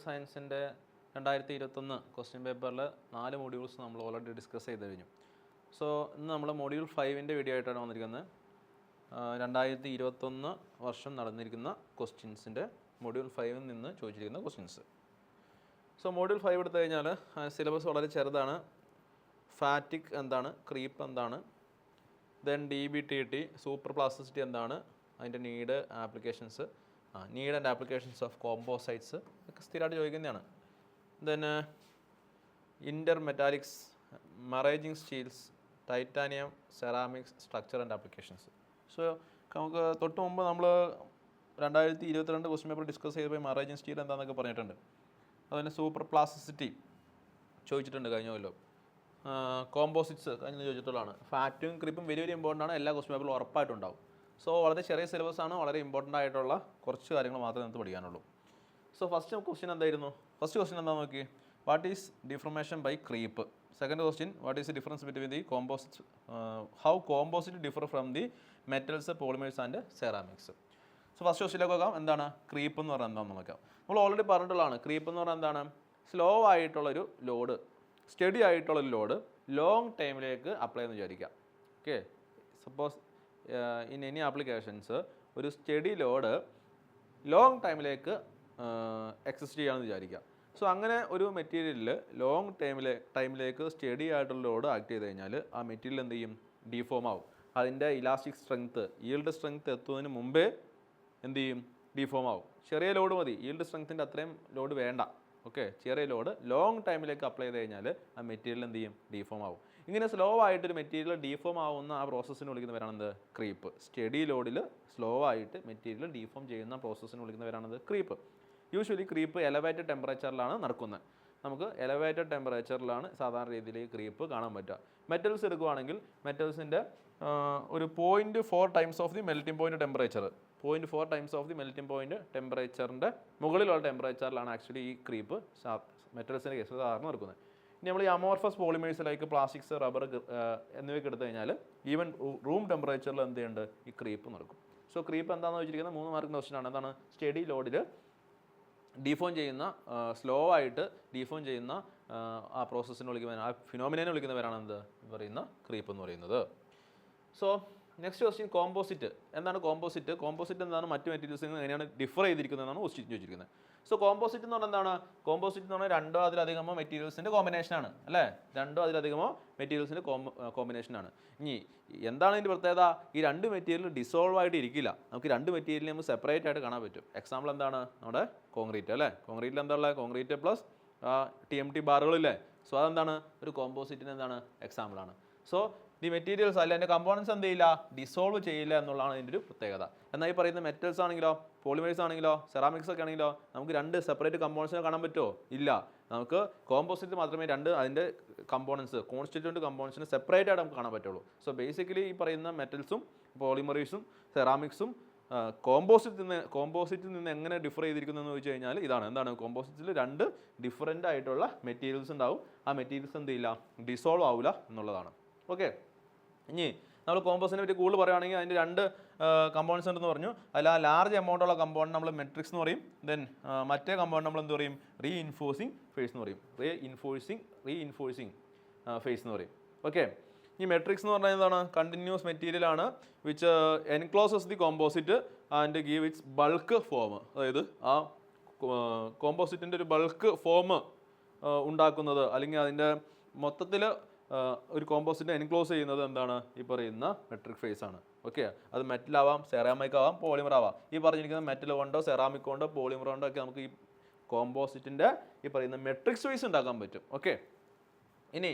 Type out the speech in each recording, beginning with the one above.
സയൻസിൻ്റെ 2021 ക്വസ്റ്റ്യൻ പേപ്പറിൽ 4 മോഡ്യൂൾസ് നമ്മൾ ഓൾറെഡി ഡിസ്കസ് ചെയ്ത് കഴിഞ്ഞു. സോ ഇന്ന് നമ്മൾ മൊഡ്യൂൾ 5ൻ്റെ വീഡിയോ ആയിട്ടാണ് വന്നിരിക്കുന്നത്. 2021 വർഷം നടന്നിരിക്കുന്ന ക്വസ്റ്റ്യൻസിൻ്റെ മൊഡ്യൂൾ 5ൽ നിന്ന് ചോദിച്ചിരിക്കുന്ന ക്വസ്റ്റ്യൻസ്. സോ മൊഡ്യൂൾ 5 എടുത്തു കഴിഞ്ഞാൽ സിലബസ് വളരെ ചെറുതാണ്. ഫാറ്റിക് എന്താണ്, ക്രീപ്പ് എന്താണ്, ദെൻ DBTT സൂപ്പർ പ്ലാസ്റ്റിസിറ്റി എന്താണ്, അതിൻ്റെ need applications, need and applications of composites ഒക്കെ സ്ഥിരമായിട്ട് ചോദിക്കുന്നതാണ്. Then intermetallics, maraging steels, titanium, ceramics, structure and applications. So നമുക്ക് തൊട്ട് മുമ്പ് നമ്മൾ 2022 ക്വസ്റ്റ്യൻ പേപ്പർ ഡിസ്കസ് ചെയ്തപ്പോൾ മറേജിങ് സ്റ്റീൽ എന്താണെന്നൊക്കെ പറഞ്ഞിട്ടുണ്ട്. അതുപോലെ സൂപ്പർ പ്ലാസ്റ്റിസിറ്റി ചോദിച്ചിട്ടുണ്ട് കഴിഞ്ഞ കൊല്ലം. കോമ്പോസിറ്റ്സ് കഴിഞ്ഞ് ചോദിച്ചിട്ടുള്ളതാണ്. ഫാറ്റും ക്രീപ്പും വെരി വെരി ഇമ്പോർട്ടൻ്റ് ആണ്, എല്ലാ ക്വസ്റ്റ്യൻ പേപ്പറിലും ഉറപ്പായിട്ടുണ്ടാവും. സോ വളരെ ചെറിയ സിലബസ് ആണ്, വളരെ ഇമ്പോർട്ടൻ്റ് ആയിട്ടുള്ള കുറച്ച് കാര്യങ്ങൾ മാത്രമേ നമുക്ക് പഠിക്കാനുള്ളൂ. സോ ഫസ്റ്റ് ക്വസ്റ്റ്യൻ എന്തായിരുന്നു? ഫസ്റ്റ് ക്വസ്റ്റ്യൻ എന്താണെന്ന് നോക്കി, what is deformation by creep. Second question, what is the difference between the composites, how composite differ from the metals, polymers and ceramics. So first ക്വസ്റ്റ്യനിലേക്ക് നോക്കാം. എന്താണ് ക്രീപ്പ് എന്ന് പറഞ്ഞാൽ എന്താണെന്ന് നോക്കാം. നമ്മൾ ഓൾറെഡി പറഞ്ഞിട്ടുള്ളതാണ്. ക്രീപ്പ് എന്ന് പറഞ്ഞാൽ എന്താണ്? സ്ലോ ആയിട്ടുള്ളൊരു ലോഡ്, സ്റ്റഡി ആയിട്ടുള്ളൊരു ലോഡ് ലോങ് ടൈമിലേക്ക് അപ്ലൈ എന്ന് വിചാരിക്കാം. Okay, suppose in any applications ഒരു സ്റ്റഡി ലോഡ് ലോങ് ടൈമിലേക്ക് എക്സിസ്റ്റ് ചെയ്യാമെന്ന് വിചാരിക്കാം. സോ അങ്ങനെ ഒരു മെറ്റീരിയലിൽ ലോങ് ടൈമിലേക്ക് സ്റ്റഡി ആയിട്ടുള്ള ലോഡ് ആക്ട് ചെയ്ത് കഴിഞ്ഞാൽ ആ മെറ്റീരിയൽ എന്ത് ചെയ്യും? ഡിഫോം ആവും. അതിൻ്റെ ഇലാസ്റ്റിക് സ്ട്രെങ്ത്ത്, ഈൽഡ് സ്ട്രെങ്ത്ത് എത്തുന്നതിന് മുമ്പേ എന്ത് ചെയ്യും? ഡിഫോം ആവും. ചെറിയ ലോഡ് മതി, ഈൽഡ് സ്ട്രെങ്ത്തിൻ്റെ അത്രയും ലോഡ് വേണ്ട. ഓക്കെ, ചെറിയ ലോഡ് ലോങ് ടൈമിലേക്ക് അപ്ലൈ ചെയ്ത് കഴിഞ്ഞാൽ ആ മെറ്റീരിയൽ എന്ത് ചെയ്യും? ഡിഫോം ആവും. ഇങ്ങനെ സ്ലോ ആയിട്ടൊരു മെറ്റീരിയൽ ഡിഫോം ആവുന്ന ആ പ്രോസസ്സിന് വിളിക്കുന്നവരാണെന്ത്? ക്രീപ്പ്. സ്റ്റഡി ലോഡിൽ സ്ലോ ആയിട്ട് മെറ്റീരിയൽ ഡിഫോം ചെയ്യുന്ന പ്രോസസ്സിന് വിളിക്കുന്നവരാണത് ക്രീപ്പ്. യൂഷ്വലി ക്രീപ്പ് എലവേറ്റഡ് ടെമ്പറേച്ചറിലാണ് നടക്കുന്നത്. നമുക്ക് എലവേറ്റഡ് ടെമ്പറേച്ചറിലാണ് സാധാരണ രീതിയിൽ ഈ ക്രീപ്പ് കാണാൻ പറ്റുക. മെറ്റൽസ് എടുക്കുകയാണെങ്കിൽ മെറ്റൽസിൻ്റെ ഒരു 0.4 times of the melting point temperature, 0.4 times of the melting point ടെമ്പറേച്ചറിൻ്റെ മുകളിലുള്ള ടെമ്പറേച്ചറിലാണ് ആക്ച്വലി ഈ ക്രീപ്പ് മെറ്റൽസിൻ്റെ കേസ് സാധാരണ നടക്കുന്നത്. ഇനി നമ്മൾ ഈ amorphous polymers like plastics, rubber എന്നിവയൊക്കെ എടുത്തു കഴിഞ്ഞാൽ ഈവൻ റൂം ടെമ്പറേച്ചറിൽ എന്ത് ചെയ്യുന്നുണ്ട്? ഈ ക്രീപ്പ് നടക്കും. സോ ക്രീപ്പ് എന്താണെന്ന് വെച്ചിരിക്കുന്നത് 3 മാർക്കിൻ്റെ ക്വസ്റ്റ്യൻ ആണ്. എന്താണ്? സ്റ്റഡി ലോഡിൽ ഡിഫോം ചെയ്യുന്ന, സ്ലോ ആയിട്ട് ഡിഫോം ചെയ്യുന്ന ആ പ്രോസസ്സിനെ വിളിക്കുന്നവരാണ്, ആ ഫിനോമിനെ വിളിക്കുന്നവരാണ് എന്ത് പറയുന്ന ക്രീപ്പ് എന്ന് പറയുന്നത്. So next question, composite. എന്താണ് കോമ്പോസിറ്റ്? കോമ്പോസിറ്റ് എന്താണ്? മറ്റ് മെറ്റീരിയൽസിൽ നിന്ന് എങ്ങനെയാണ് ഡിഫർ ചെയ്തിരിക്കുന്നതെന്നാണ് ക്വസ്റ്റ്യൻ ചോദിച്ചിരിക്കുന്നത്. സോ കോമ്പോസിറ്റ് എന്ന് പറഞ്ഞാൽ എന്താണ്? കോമ്പോസിറ്റ് എന്ന് പറഞ്ഞാൽ 2 അതിലധികമോ മെറ്റീരിയൽസിൻ്റെ കോമ്പിനേഷനാണ് അല്ലേ? 2 അതിലധികമോ മെറ്റീരിയൽസിൻ്റെ കോമ്പിനേഷനാണ്. ഇനി എന്താണ് ഇതിൻ്റെ പ്രത്യേകത? ഈ 2 മെറ്റീരിയൽ ഡിസോൾവ് ആയിട്ട് ഇരിക്കില്ല. നമുക്ക് 2 മെറ്റീരിയൽ നമുക്ക് സെപ്പറേറ്റ് ആയിട്ട് കാണാൻ പറ്റും. എക്സാമ്പിൾ എന്താണ്? നമ്മുടെ കോൺക്രീറ്റ് അല്ലേ? കോൺക്രീറ്റിൽ എന്താ ഉള്ളത്? Concrete plus TMT ബാറുകളില്ലേ? സോ അതെന്താണ്? ഒരു കോമ്പോസിറ്റിന് എന്താണ്? എക്സാമ്പിളാണ്. സോ ദി മെറ്റീരിയൽസ് അല്ല, അതിൻ്റെ കമ്പോണൻസ് എന്ത് ചെയ്യില്ല? ഡിസോൾവ് ചെയ്യില്ല എന്നുള്ളതാണ് ഇതിൻ്റെ ഒരു പ്രത്യേകത. എന്നാൽ ഈ പറയുന്ന മെറ്റൽസ് ആണെങ്കിലോ, പോളിമേഴ്സ് ആണെങ്കിലോ, സെറാമിക്സ് ഒക്കെ ആണെങ്കിലോ നമുക്ക് 2 സെപ്പറേറ്റ് കമ്പോണൻസിനെ കാണാൻ പറ്റുമോ? ഇല്ല. നമുക്ക് കോമ്പോസിറ്റ് മാത്രമേ 2 അതിൻ്റെ കമ്പോണൻസ്, കോൺസ്റ്റിറ്റ്യൂവൻറ്റ് കമ്പോണൻസിന് സെപ്പറേറ്റ് ആയിട്ട് നമുക്ക് കാണാൻ പറ്റുള്ളൂ. സോ ബേസിക്കലി ഈ പറയുന്ന മെറ്റൽസും പോളിമറീസും സെറാമിക്സും കോമ്പോസിറ്റിൽ നിന്ന് എങ്ങനെ ഡിഫർ ചെയ്തിരിക്കുന്നു എന്ന് ചോദിച്ചു കഴിഞ്ഞാൽ ഇതാണ്. എന്താണ്? കോമ്പോസിറ്റിൽ 2 ഡിഫറൻ്റ് ആയിട്ടുള്ള മെറ്റീരിയൽസ് ഉണ്ടാവും. ആ മെറ്റീരിയൽസ് എന്ത് ചെയ്യില്ല? ഡിസോൾവ് ആവില്ല എന്നുള്ളതാണ്. ഓക്കെ, ഇനി നമ്മൾ കോമ്പോസിറ്റിനെ പറ്റി കൂടുതൽ പറയുകയാണെങ്കിൽ അതിൻ്റെ 2 കമ്പോണൻസ് ഉണ്ടെന്ന് പറഞ്ഞു. അതിൽ ആ ലാർജ് എമൗണ്ട് ഉള്ള കമ്പോണൻറ്റ് നമ്മൾ മെട്രിക്സ് എന്ന് പറയും. ദെൻ മറ്റേ കമ്പോണൻറ്റ് നമ്മൾ എന്ത് പറയും? റീഇൻഫോഴ്സിങ് ഫേസ് എന്ന് പറയും. റീഇൻഫോഴ്സിങ് ഫേസ് എന്ന് പറയും. ഓക്കെ, ഈ മെട്രിക്സ് എന്ന് പറഞ്ഞാൽ എന്താണ്? കണ്ടിന്യൂസ് മെറ്റീരിയൽ ആണ് which encloses the composite and give it's bulk form. അതായത് ആ കോമ്പോസിറ്റിൻ്റെ ഒരു ബൾക്ക് ഫോം ഉണ്ടാക്കുന്നത്, അല്ലെങ്കിൽ അതിൻ്റെ മൊത്തത്തിൽ ഒരു കോമ്പോസിറ്റിനെ എൻക്ലോസ് ചെയ്യുന്നത് എന്താണ്? ഈ പറയുന്ന മെട്രിക് ഫേസ് ആണ്. ഓക്കെ, അത് മെറ്റലാവാം, സെറാമിക് ആവാം, പോളിമർ ആവാം. ഈ പറഞ്ഞിരിക്കുന്ന മെറ്റൽ കൊണ്ടോ സെറാമിക് കൊണ്ടോ പോളിമർ കൊണ്ടോ ഒക്കെ നമുക്ക് ഈ കോമ്പോസിറ്റിൻ്റെ ഈ പറയുന്ന മെട്രിക്സ് ഫേസ് ഉണ്ടാക്കാൻ പറ്റും. ഓക്കെ, ഇനി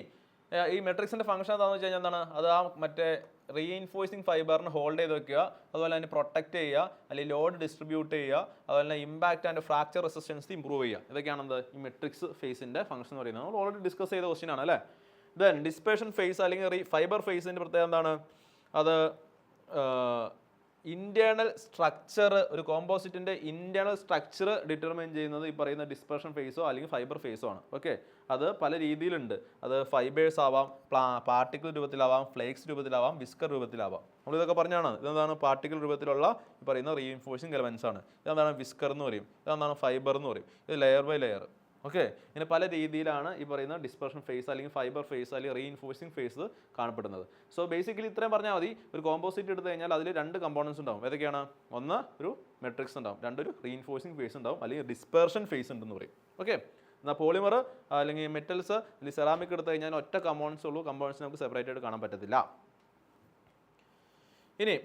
ഈ മെട്രിക്സിൻ്റെ ഫംഗ്ഷൻ എന്താണെന്ന് വെച്ച് കഴിഞ്ഞാൽ എന്താണ്? അത് ആ മറ്റേ റീഇൻഫോഴ്സിങ് ഫൈബറിന് ഹോൾഡ് ചെയ്ത് വെക്കുക, അതുപോലെ തന്നെ പ്രൊട്ടക്റ്റ് ചെയ്യുക, അല്ലെങ്കിൽ ലോഡ് ഡിസ്ട്രിബ്യൂട്ട് ചെയ്യുക, അതുപോലെ തന്നെ impact and fracture resistance improve ചെയ്യുക. ഇതൊക്കെയാണെന്ത് ഈ മെട്രിക്സ് ഫേസിൻ്റെ ഫംഗ്ഷൻ എന്ന് പറയുന്നത്. നമ്മൾ ഓൾറെഡി ഡിസ്കസ് ചെയ്ത ക്വസ്റ്റ്യൻ ആണ് അല്ലേ? ദെൻ ഡിസ്പേഷൻ ഫേസ് അല്ലെങ്കിൽ ഫൈബർ ഫേസിൻ്റെ പ്രത്യേകത എന്താണ്? അത് ഇൻറ്റേർണൽ സ്ട്രക്ചർ, ഒരു കോമ്പോസിറ്റിൻ്റെ ഇൻറ്റേർണൽ സ്ട്രക്ചർ ഡിറ്റർമൈൻ ചെയ്യുന്നത് ഈ പറയുന്ന ഡിസ്പേഷൻ ഫേസോ അല്ലെങ്കിൽ ഫൈബർ ഫേസോ ആണ്. ഓക്കെ, അത് പല രീതിയിലുണ്ട്. അത് ഫൈബേഴ്സ് ആവാം, പാർട്ടിക്കിൾ രൂപത്തിലാവാം, ഫ്ലേക്സ് രൂപത്തിലാവാം, വിസ്കർ രൂപത്തിലാവാം. നമ്മളിതൊക്കെ പറഞ്ഞാണ്. ഇതെന്താണ്? പാർട്ടിക്കിൾ രൂപത്തിലുള്ള ഈ പറയുന്ന റീഇൻഫോഴ്സിങ് എലമെൻസ് ആണ്. ഇതെന്താണ്? വിസ്കർ എന്ന് പറയും. ഇതെന്താണ്? ഫൈബർ എന്ന് പറയും. ഇത് ലെയർ ബൈ ലെയർ. ഓക്കെ, ഇങ്ങനെ പല രീതിയിലാണ് ഈ പറയുന്ന ഡിസ്പെർഷൻ ഫേസ് അല്ലെങ്കിൽ ഫൈബർ ഫേസ് അല്ലെങ്കിൽ റീഇൻഫോഴ്സിങ് ഫേസ് കാണപ്പെടുന്നത്. സോ ബേസിക്കലി ഇത്രയും പറഞ്ഞാൽ മതി. ഒരു കോമ്പോസിറ്റ് എടുത്തു കഴിഞ്ഞാൽ അതിൽ 2 കമ്പോണൻസ് ഉണ്ടാവും. ഏതൊക്കെയാണ്? ഒന്ന് ഒരു മെട്രിക്സ് ഉണ്ടാവും, രണ്ടൊരു റീഇൻഫോഴ്സിങ് ഫേസ് ഉണ്ടാവും, അല്ലെങ്കിൽ ഡിസ്പെർഷൻ ഫേസ് ഉണ്ടെന്ന് പറയും. ഓക്കെ, എന്നാൽ പോളിമർ അല്ലെങ്കിൽ മെറ്റൽസ് അല്ലെങ്കിൽ സെറാമിക് എടുത്തു കഴിഞ്ഞാൽ ഒറ്റ കമ്പോണൻസ് ഉള്ളൂ. കമ്പോണൻസ് നമുക്ക് സെപ്പറേറ്റ് ആയിട്ട് കാണാൻ പറ്റത്തില്ല. ഇനി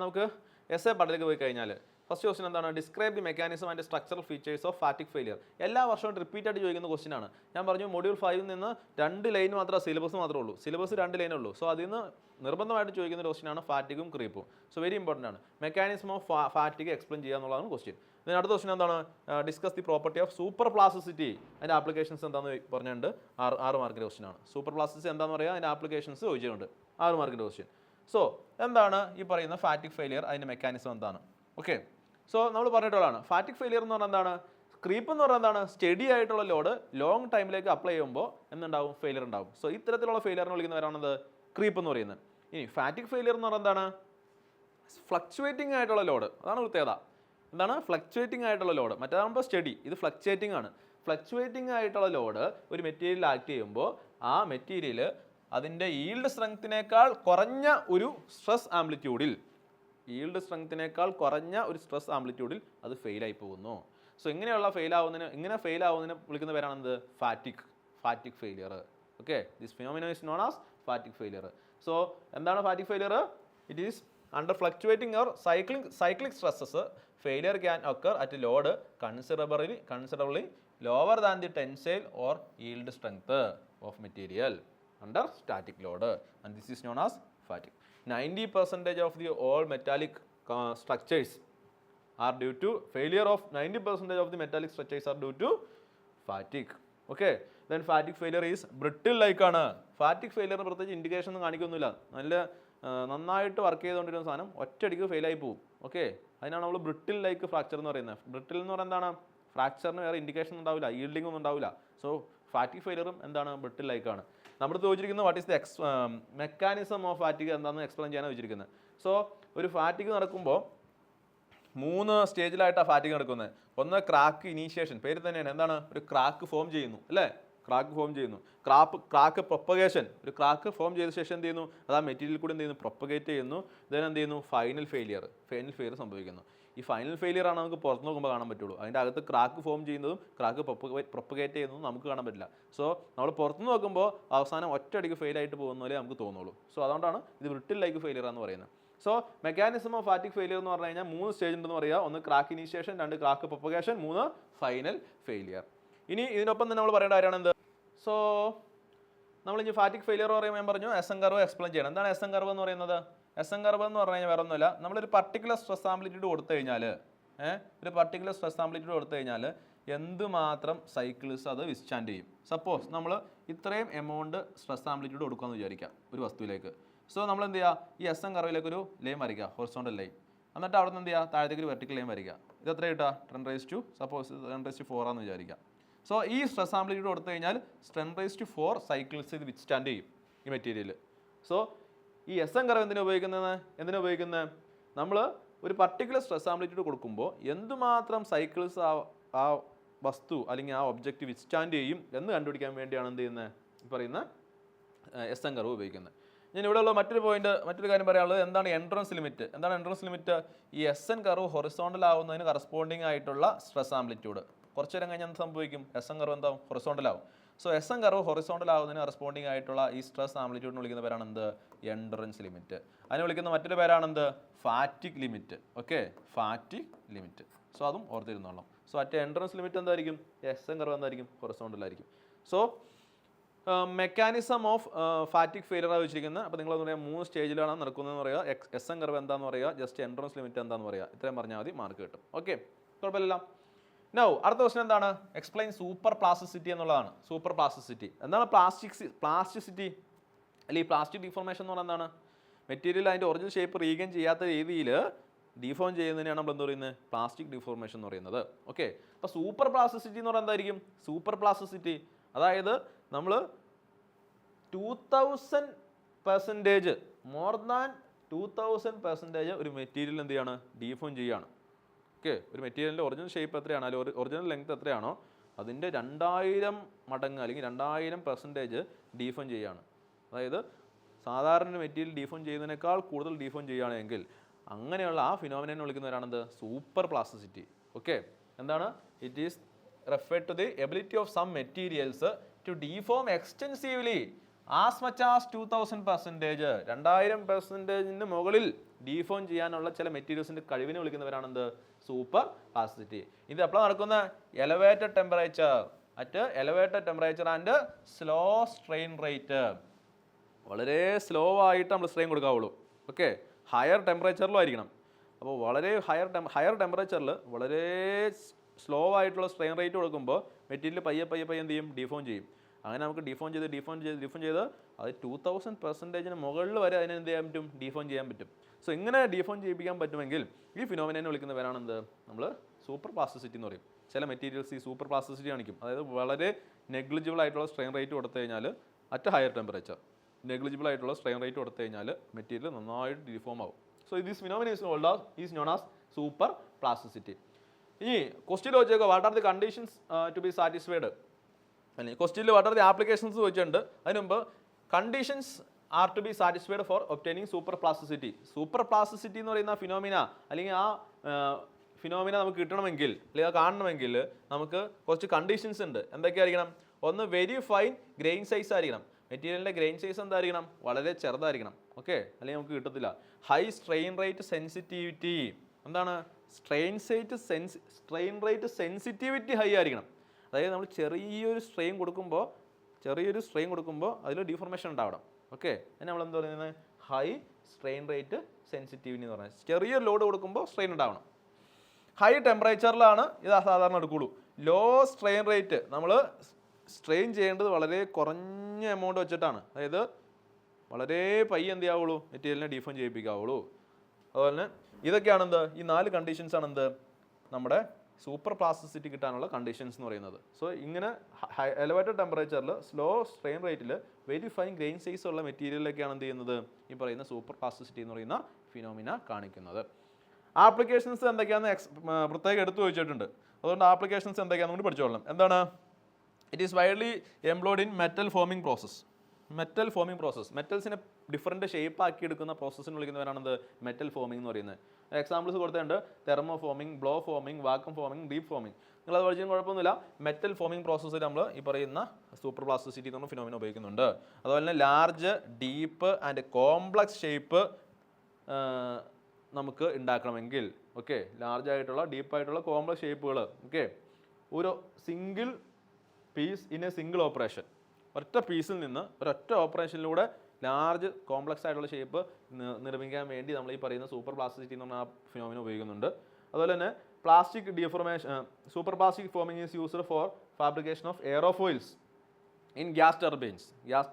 നമുക്ക് എസ്എ പാർട്ടിലേക്ക് പോയി കഴിഞ്ഞാൽ ഫസ്റ്റ് ക്വസ്റ്റൻ എന്താണ്? Describe the mechanism and structural features of fatigue failure. എല്ലാ വർഷവും റിപ്പീറ്റ് ആയിട്ട് ചോദിക്കുന്ന ക്വസ്റ്റൻ ആണ്. ഞാൻ പറഞ്ഞു മൊഡ്യൂൾ 5 നിന്ന് 2 ലൈൻ മാത്രമേ സിലബസ് മാത്രമേ ഉള്ളൂ. സിലബസ് 2 ലൈനേ ഉള്ളൂ. സോ അതിൽ നിന്ന് നിർബന്ധമായിട്ട് ചോദിക്കുന്ന ഒരു ക്വസ്റ്റൻ ആണ് ഫാറ്റിക്കും ക്രീപ്പും. സോ വെരി ഇമ്പോർട്ടൻ്റ് ആണ്. മെക്കാനിസം ഓഫ് ഫാറ്റിക് എക്സ്പ്ലെയിൻ ചെയ്യുക എന്നുള്ളതാണ് ക്വസ്റ്റൻ. ഇതിന് അടുത്ത ക്വസ്റ്റൻ എന്താണ്? Discuss the property of super plasticity. അതിൻ്റെ ആപ്ലിക്കേഷൻസ് എന്താണെന്ന് പറഞ്ഞിട്ടുണ്ട്. 6 മാർക്കിൻ്റെ ക്വസ്റ്റൻ ആണ്. സൂപ്പർ പ്ലാസ്റ്റിസിറ്റി എന്താണെന്ന് പറയുക, അതിൻ്റെ ആപ്ലിക്കേഷൻസ് ചോദിച്ചിട്ടുണ്ട്. 6 മാർക്കിൻ്റെ ക്വസ്റ്റൻ. സോ എന്താണ് ഈ പറയുന്ന ഫാറ്റിക് ഫെയിലിയർ, അതിൻ്റെ മെക്കാനിസം എന്താണ്? ഓക്കെ, സോ നമ്മൾ പറഞ്ഞിട്ടുള്ളതാണ് ഫാറ്റിക് ഫെയിലിയർ എന്ന് പറഞ്ഞാൽ എന്താണ്? ക്രീപ്പ് എന്ന് പറഞ്ഞാൽ എന്താണ്? സ്റ്റഡി ആയിട്ടുള്ള ലോഡ് ലോങ് ടൈമിലേക്ക് അപ്ലൈ ചെയ്യുമ്പോൾ എന്തുണ്ടാവും? ഫെയിലിയർ ഉണ്ടാവും. സോ ഇത്തരത്തിലുള്ള ഫെയിലിയറിനെ വിളിക്കുന്നവരാണത് ക്രീപ്പ് എന്ന് പറയുന്നത്. ഇനി ഫാറ്റിക് ഫെയിലിയർ എന്ന് പറഞ്ഞാൽ എന്താണ്? ഫ്ലക്ച്വേറ്റിംഗ് ആയിട്ടുള്ള ലോഡ്. അതാണ് പ്രത്യേകത. എന്താണ്? ഫ്ലക്ച്വേറ്റിംഗ് ആയിട്ടുള്ള ലോഡ്. മറ്റേതാകുമ്പോൾ സ്റ്റഡി, ഇത് ഫ്ലക്ച്വേറ്റിംഗ് ആണ്. ഫ്ലക്ച്വേറ്റിംഗ് ആയിട്ടുള്ള ലോഡ് ഒരു മെറ്റീരിയൽ ആക്ട് ചെയ്യുമ്പോൾ ആ മെറ്റീരിയൽ അതിൻ്റെ ഈൽഡ് സ്ട്രെങ്ത്തിനേക്കാൾ കുറഞ്ഞ ഒരു സ്ട്രെസ് ആംപ്ലിറ്റ്യൂഡിൽ സ്ട്രെസ് ആംപ്ലിറ്റ്യൂഡിൽ അത് ഫെയിലായി പോകുന്നു. സോ ഇങ്ങനെ ഫെയിൽ ആവുന്നതിന് വിളിക്കുന്ന പേരാണെന്ത്? Fatigue failure. Okay, this phenomenon is known as fatigue failure. So എന്താണ് fatigue failure? It is under fluctuating or cyclic stresses failure can occur at a load considerably lower than the tensile or yield strength of material under static load, and this is known as fatigue. 90% of the all metallic structures are due to failure of 90% of the metallic structures are due to fatigue. Okay, then fatigue failure is brittle like ആണ്. ഫാറ്റിക് ഫെയിലിയറിന് പ്രത്യേകിച്ച് indication ഒന്നും കാണിക്കൊന്നുമില്ല. നന്നായിട്ട് work ചെയ്തുകൊണ്ടിരുന്ന സാധനം ഒറ്റയടിക്ക് ഫെയിലായി പോകും. Okay, അതിനാണ് നമ്മൾ ബ്രിട്ടിൽ ലൈക്ക് ഫ്രാക്ചർ എന്ന് പറയുന്നത്. ബ്രിട്ടിൽ എന്ന് പറയുന്നത് എന്താണ്? ഫ്രാക്ചറിന് വേറെ ഇൻഡിക്കേഷൻ ഉണ്ടാവില്ല, ഈൽഡിംഗ് ഒന്നും ഉണ്ടാവില്ല. സോ ഫാറ്റിക് ഫെയിലിയറും എന്താണ്? ബ്രിട്ടിൽ ലൈക്കാണ്. നമ്മുടെ ചോദിച്ചിരിക്കുന്നത് what is the mechanism of ഫാറ്റിക് എന്താണെന്ന് എക്സ്പ്ലെയിൻ ചെയ്യാനാണ് ചോദിച്ചിരിക്കുന്നത്. സോ ഒരു ഫാറ്റിക് നടക്കുമ്പോൾ 3 സ്റ്റേജിലായിട്ടാണ് ഫാറ്റിക് നടക്കുന്നത്. ഒന്ന് ക്രാക്ക് ഇനീഷ്യേഷൻ, പേര് തന്നെയാണ്. എന്താണ്? ഒരു ക്രാക്ക് ഫോം ചെയ്യുന്നു അല്ലേ? Crack propagation. ഒരു ക്രാക്ക് ഫോം ചെയ്ത ശേഷം എന്ത് ചെയ്യുന്നു? അത് ആ മെറ്റീരിയൽ കൂടി എന്ത് ചെയ്യുന്നു? പ്രൊപ്പഗേറ്റ് ചെയ്യുന്നു. ദെൻ എന്ത് ചെയ്യുന്നു? ഫൈനൽ ഫെയിലിയർ സംഭവിക്കുന്നു. ഈ ഫൈനൽ ഫെയിലിയർ ആണ് നമുക്ക് പുറത്ത് നോക്കുമ്പോൾ കാണാൻ പറ്റുള്ളൂ. അതിൻ്റെ അകത്ത് ക്രാക്ക് ഫോം ചെയ്യുന്നതും ക്രാക്ക് പ്രൊപ്പഗേറ്റ് ചെയ്യുന്നതും നമുക്ക് കാണാൻ പറ്റില്ല. സോ നമ്മൾ പുറത്ത് നോക്കുമ്പോൾ അവസാനം ഒറ്റയടിക്ക് ഫെയിലായിട്ട് പോകുന്ന പോലെ നമുക്ക് തോന്നുള്ളൂ. സോ അതുകൊണ്ടാണ് ഇത് ബ്രിട്ടിൽ ലൈക്ക് ഫെയിലിയർ എന്ന് പറയുന്നത്. So mechanism of fatigue failure എന്ന് പറഞ്ഞു കഴിഞ്ഞാൽ 3 സ്റ്റേജ് ഉണ്ടെന്ന് പറയുക. 1 crack initiation, 2 crack propagation, 3 final failure. ഇനി ഇതിനൊപ്പം തന്നെ നമ്മൾ പറയേണ്ട കാര്യമാണ് എന്ത്? സോ നമ്മളിനി ഫാറ്റിക് ഫെയിലിയർ പറയുമ്പോൾ ഞാൻ പറഞ്ഞു എസ്എൻ കർവ് എക്സ്പ്ലെയിൻ ചെയ്യണം. എന്താണ് എസ്എൻ കർവ് എന്ന് പറയുന്നത്? എസ്എൻ കർവ് എന്ന് പറഞ്ഞു കഴിഞ്ഞാൽ വേറെ ഒന്നുമില്ല. നമ്മളൊരു പർട്ടിക്കുലർ സ്ട്രെസ് ആംപ്ലിറ്റ്യൂഡ് കൊടുത്തു കഴിഞ്ഞാൽ എന്തുമാത്രം സൈക്കിൾസ് അത് വിസ്റ്റാൻഡ് ചെയ്യും. സപ്പോസ് നമ്മൾ ഇത്രയും എമൗണ്ട് സ്ട്രെസ് ആംപ്ലിറ്റ്യൂഡ് കൊടുക്കാമെന്ന് വിചാരിക്കാം ഒരു വസ്തുവിലേക്ക്. സോ നമ്മൾ എന്ത് ചെയ്യുക? ഈ എസ്എൻ കർവിലേക്ക് ഒരു ലൈൻ വരയ്ക്കുക, ഹൊറിസോണ്ടൽ ലൈൻ. എന്നിട്ട് അവിടെ നിന്ന് എന്ത് ചെയ്യുക? താഴത്തേക്ക് ഒരു വെർട്ടിക്കൽ ലൈൻ വരയ്ക്കുക. ഇത് എത്ര കിട്ടുക? 10⁻⁴ ആണെന്ന് വിചാരിക്കാം. സോ ഈ സ്ട്രെസ് ആംപ്ലിറ്റ്യൂഡ് കൊടുത്തു കഴിഞ്ഞാൽ 10⁴ സൈക്കിൾസ് ഇത് വിത്ത്സ്റ്റാൻഡ് ചെയ്യും ഈ മെറ്റീരിയൽ. സോ ഈ എസ്എൻ കർവ് എന്തിനാ ഉപയോഗിക്കുന്നത്? നമ്മൾ ഒരു പർട്ടിക്കുലർ സ്ട്രെസ് ആംപ്ലിറ്റ്യൂഡ് കൊടുക്കുമ്പോൾ എന്തുമാത്രം സൈക്കിൾസ് ആ വസ്തു അല്ലെങ്കിൽ ആ ഒബ്ജക്റ്റ് വിത്ത്സ്റ്റാൻഡ് ചെയ്യും എന്ന് കണ്ടുപിടിക്കാൻ വേണ്ടിയാണ് എന്ത് ചെയ്യുന്നത്? ഈ പറയുന്ന എസ്എൻ കർവ് ഉപയോഗിക്കുന്നത്. ഞാൻ ഇവിടെയുള്ള മറ്റൊരു കാര്യം പറയാനുള്ളത് എന്താണ് എൻട്രൻസ് ലിമിറ്റ്. ഈ എസ്എൻ കർവ് ഹൊറിസോണ്ടൽ ആവുന്നതിന് കറസ്പോണ്ടിങ് ആയിട്ടുള്ള സ്ട്രെസ് ആംപ്ലിറ്റ്യൂഡ്. കുറച്ചു നേരം കഴിഞ്ഞാൽ എന്ത് സംഭവിക്കും? എസ്എൻ കർവ് എന്താവും? ഹൊറിസോണ്ടൽ ആവും. സോ എസ്എൻ കർവ് ഹൊറിസോണ്ടൽ ആവുന്നതിന് കറസ്പോണ്ടിങ് ആയിട്ടുള്ള ഈ സ്ട്രെസ് ആംപ്ലിറ്റ്യൂഡിന് വിളിക്കുന്ന പേരാണ് എന്ത്? Endurance limit. അതിന് വിളിക്കുന്ന മറ്റൊരു പേരാണ് എന്ത്? Fatigue limit. Okay, fatigue limit. So അതും ഓർത്തിരുന്നോളാം. സോ അറ്റ് എൻട്രൻസ് ലിമിറ്റ് എന്തായിരിക്കും? എസ്എൻ കർവ് എന്തായിരിക്കും? ഹൊറിസോണ്ടൽ ആയിരിക്കും. So mechanism of fatigue failure ആണ് വെച്ചിരിക്കുന്നത്. അപ്പോൾ നിങ്ങൾ പറയാം 3 സ്റ്റേജിലാണ് നടക്കുന്നതെന്ന് പറയുക. എസ്എൻ കർവ് എന്താണെന്ന് പറയുക, ജസ്റ്റ് എൻട്രൻസ് ലിമിറ്റ് എന്താണെന്ന് പറയുക. ഇത്രയും പറഞ്ഞാൽ മതി, മാർക്ക് കിട്ടും. ഓക്കെ, കുഴപ്പമില്ല. നൗ അടുത്ത ക്വസ്റ്റൻ എന്താണ്? എക്സ്പ്ലെയിൻ സൂപ്പർ പ്ലാസ്റ്റിസിറ്റി എന്നുള്ളതാണ്. സൂപ്പർ പ്ലാസ്റ്റിസിറ്റി എന്താണ്? പ്ലാസ്റ്റിസിറ്റി അല്ലെങ്കിൽ പ്ലാസ്റ്റിക് ഡിഫോർമേഷൻ എന്ന് പറഞ്ഞാൽ എന്താണ്? മെറ്റീരിയൽ അതിൻ്റെ ഒറിജിനൽ ഷേപ്പ് റീഗെയിൻ ചെയ്യാത്ത രീതിയിൽ ഡിഫോം ചെയ്യുന്നതിനാണ് നമ്മൾ എന്താ പറയുന്നത്? പ്ലാസ്റ്റിക് ഡിഫോർമേഷൻ എന്ന് പറയുന്നത്. ഓക്കെ, അപ്പോൾ സൂപ്പർ പ്ലാസ്റ്റിസിറ്റി എന്ന് പറഞ്ഞാൽ എന്തായിരിക്കും? സൂപ്പർ പ്ലാസ്റ്റിസിറ്റി അതായത് നമ്മൾ 2000% മോർ ദാൻ 2000% ഒരു മെറ്റീരിയൽ എന്ത് ചെയ്യാണ്, ഡീഫോം ചെയ്യുകയാണ്. ഓക്കെ, ഒരു മെറ്റീരിയലിൻ്റെ ഒറിജിനൽ ഷേപ്പ് എത്രയാണോ അല്ലെങ്കിൽ ഒറിജിനൽ ലെങ്ത് എത്രയാണോ അതിൻ്റെ 2000 മടങ്ങ് അല്ലെങ്കിൽ 2000% ഡീഫോം ചെയ്യുകയാണ്. അതായത് സാധാരണ മെറ്റീരിയൽ ഡീഫോം ചെയ്യുന്നതിനേക്കാൾ കൂടുതൽ ഡീഫോം ചെയ്യുകയാണെങ്കിൽ അങ്ങനെയുള്ള ആ ഫിനോമിനനെ വിളിക്കുന്നവരാണെന്ത്, സൂപ്പർ പ്ലാസ്റ്റിസിറ്റി. ഓക്കെ, എന്താണ്, it is referred to the ability of some materials to deform extensively as much as 2000%. 2000%-ന് മുകളിൽ ഡീഫോം ചെയ്യാനുള്ള ചില മെറ്റീരിയൽസിൻ്റെ കഴിവിനെ വിളിക്കുന്നവരാണെന്ത്, സൂപ്പർ പ്ലാസ്റ്റിസിറ്റി. ഇത് എപ്പോഴാണ് നടക്കുന്ന, elevated temperature and slow strain rate. വളരെ സ്ലോ ആയിട്ട് നമ്മൾ സ്ട്രെയിൻ കൊടുക്കാവുള്ളൂ. ഓക്കെ, ഹയർ ടെമ്പറേച്ചറിലും ആയിരിക്കണം. അപ്പോൾ വളരെ ഹയർ ടെമ്പറേച്ചറിൽ വളരെ സ്ലോ ആയിട്ടുള്ള സ്ട്രെയിൻ റേറ്റ് കൊടുക്കുമ്പോൾ മെറ്റീരിയൽ പയ്യെ എന്ത് ചെയ്യും, ഡീഫോം ചെയ്യും. അങ്ങനെ നമുക്ക് ഡീഫോം ചെയ്ത് അത് 2000%-ന് മുകളിൽ വരെ അതിനെ എന്ത് ചെയ്യാൻ പറ്റും, ഡീഫോം ചെയ്യാൻ പറ്റും. സോ ഇങ്ങനെ ഡീഫോം ചെയ്യിപ്പിക്കാൻ പറ്റുമെങ്കിൽ ഈ ഫിനോമിനനെ വിളിക്കുന്നവരാണ് എന്ത്, നമ്മൾ സൂപ്പർ പ്ലാസ്റ്റിസിറ്റി എന്ന് പറയും. ചില മെറ്റീരിയൽസ് ഈ സൂപ്പർ പ്ലാസ്റ്റിസിറ്റി കാണിക്കും. അതായത് വളരെ നെഗ്ലിജിബിൾ ആയിട്ടുള്ള സ്ട്രെയിൻ റേറ്റ് കൊടുത്തു കഴിഞ്ഞാൽ അറ്റ് ഹയർ ടെമ്പറേച്ചർ നെഗ്ലിജിബിൾ ആയിട്ടുള്ള സ്ട്രെയിൻ റേറ്റ് കൊടുത്തു കഴിഞ്ഞാൽ മെറ്റീരിയൽ നന്നായിട്ട് ഡീഫോം ആവും. So this phenomena is known as super plasticity. ഇനി ക്വസ്റ്റ്യൻ ചോദിച്ചേക്കോ, what are the conditions to be satisfied, അല്ലെങ്കിൽ ക്വസ്റ്റ്യനിൽ വാട്ട് ആർ ദി ആപ്ലിക്കേഷൻസ് ചോദിച്ചിട്ടുണ്ട്. അതിന് മുമ്പ് conditions are to be satisfied for obtaining super plasticity. Super plasticity എന്ന് പറയുന്ന phenomena അല്ലെങ്കിൽ ആ ഫിനോമിന നമുക്ക് കിട്ടണമെങ്കിൽ അല്ലെങ്കിൽ കാണണമെങ്കിൽ നമുക്ക് കുറച്ച് കണ്ടീഷൻസ് ഉണ്ട്. എന്തൊക്കെയായിരിക്കണം, ഒന്ന് വെരി ഫൈൻ ഗ്രെയിൻ സൈസ് ആയിരിക്കണം. മെറ്റീരിയലിൻ്റെ ഗ്രെയിൻ സൈസ് എന്തായിരിക്കണം, വളരെ ചെറുതായിരിക്കണം. ഓക്കെ, അല്ലെങ്കിൽ നമുക്ക് കിട്ടത്തില്ല. ഹൈ സ്ട്രെയിൻ റേറ്റ് സെൻസിറ്റിവിറ്റി, എന്താണ് സ്ട്രെയിൻ റേറ്റ് സെൻസിറ്റിവിറ്റി ഹൈ ആയിരിക്കണം. അതായത് നമ്മൾ ചെറിയൊരു സ്ട്രെയിൻ കൊടുക്കുമ്പോൾ അതിൽ ഡിഫോർമേഷൻ ഉണ്ടാവണം. ഓക്കെ, അതിന് നമ്മൾ എന്താ പറയുന്നത്, ഹൈ സ്ട്രെയിൻ റേറ്റ് സെൻസിറ്റിവിറ്റി എന്ന് പറഞ്ഞാൽ ചെറിയൊരു ലോഡ് കൊടുക്കുമ്പോൾ സ്ട്രെയിൻ ഉണ്ടാവണം. ഹൈ ടെമ്പറേച്ചറിലാണ് ഇത് സാധാരണ എടുക്കുള്ളൂ. ലോ സ്ട്രെയിൻ റേറ്റ്, നമ്മൾ സ്ട്രെയിൻ ചെയ്യേണ്ടത് വളരെ കുറഞ്ഞ എമൗണ്ട് വെച്ചിട്ടാണ്. അതായത് വളരെ പയ്യെ എന്ത് ചെയ്യാവുള്ളൂ, മെറ്റീരിയലിനെ ഡീഫോം ചെയ്യിപ്പിക്കാവുള്ളൂ. അതുപോലെ തന്നെ ഇതൊക്കെയാണെന്ത്, ഈ 4 കണ്ടീഷൻസ് ആണെന്ത് നമ്മുടെ സൂപ്പർ പ്ലാസ്റ്റിസിറ്റി കിട്ടാനുള്ള കണ്ടീഷൻസ് എന്ന് പറയുന്നത്. സോ ഇങ്ങനെ എലവേറ്റഡ് ടെമ്പറേച്ചറിൽ സ്ലോ സ്ട്രെയിൻ റേറ്റിൽ വെരി ഫൈൻ ഗ്രെയിൻ സൈസ് ഉള്ള മെറ്റീരിയലിലൊക്കെയാണ് എന്ത് ചെയ്യുന്നത്, ഈ പറയുന്ന സൂപ്പർ പ്ലാസ്റ്റിസിറ്റി എന്ന് പറയുന്ന ഫിനോമിന കാണിക്കുന്നത്. ആപ്ലിക്കേഷൻസ് എന്തൊക്കെയാണെന്ന് പ്രത്യേകം എടുത്തു വെച്ചിട്ടുണ്ട്. അതുകൊണ്ട് ആപ്ലിക്കേഷൻസ് എന്തൊക്കെയാണെന്ന് കൂടി പഠിച്ചോളണം. എന്താണ്, it is widely employed in metal forming process. മെറ്റൽസിനെ ഡിഫറെൻറ്റ് ഷേപ്പ് ആക്കി എടുക്കുന്ന പ്രോസസ്സിന് വിളിക്കുന്നവരാണെന്ത്, മെറ്റൽ ഫോമിംഗ് എന്ന് പറയുന്നത്. എക്സാമ്പിൾസ് കൊടുത്തിട്ടുണ്ട്, thermo forming, blow forming, vacuum forming, deep forming. നിങ്ങളത് പഠിച്ചാലും കുഴപ്പമൊന്നുമില്ല. മെറ്റൽ ഫോമിംഗ് പ്രോസസ്സിൽ നമ്മൾ ഈ പറയുന്ന സൂപ്പർ പ്ലാസ്റ്റിസിറ്റി എന്ന് പറഞ്ഞ ഫിനോമിന ഉപയോഗിക്കുന്നുണ്ട്. അതുപോലെ തന്നെ large, deep and complex shape നമുക്ക് ഉണ്ടാക്കണമെങ്കിൽ, ഓക്കെ, ലാർജ് ആയിട്ടുള്ള ഡീപ്പായിട്ടുള്ള കോംപ്ലക്സ് ഷേപ്പുകൾ, ഓക്കെ, ഒരു single piece in A single operation, ഒറ്റ പീസിൽ നിന്ന് ഒരൊറ്റ ഓപ്പറേഷനിലൂടെ ലാർജ് കോംപ്ലക്സ് ആയിട്ടുള്ള ഷേപ്പ് നിർമ്മിക്കാൻ വേണ്ടി നമ്മൾ ഈ പറയുന്ന സൂപ്പർ പ്ലാസ്റ്റിസിറ്റി എന്ന് പറഞ്ഞ ഫിനോമിന ഉപയോഗിക്കുന്നുണ്ട്. അതുപോലെ തന്നെ plastic deformation, super plastic forming is used for fabrication of aerofoils in gas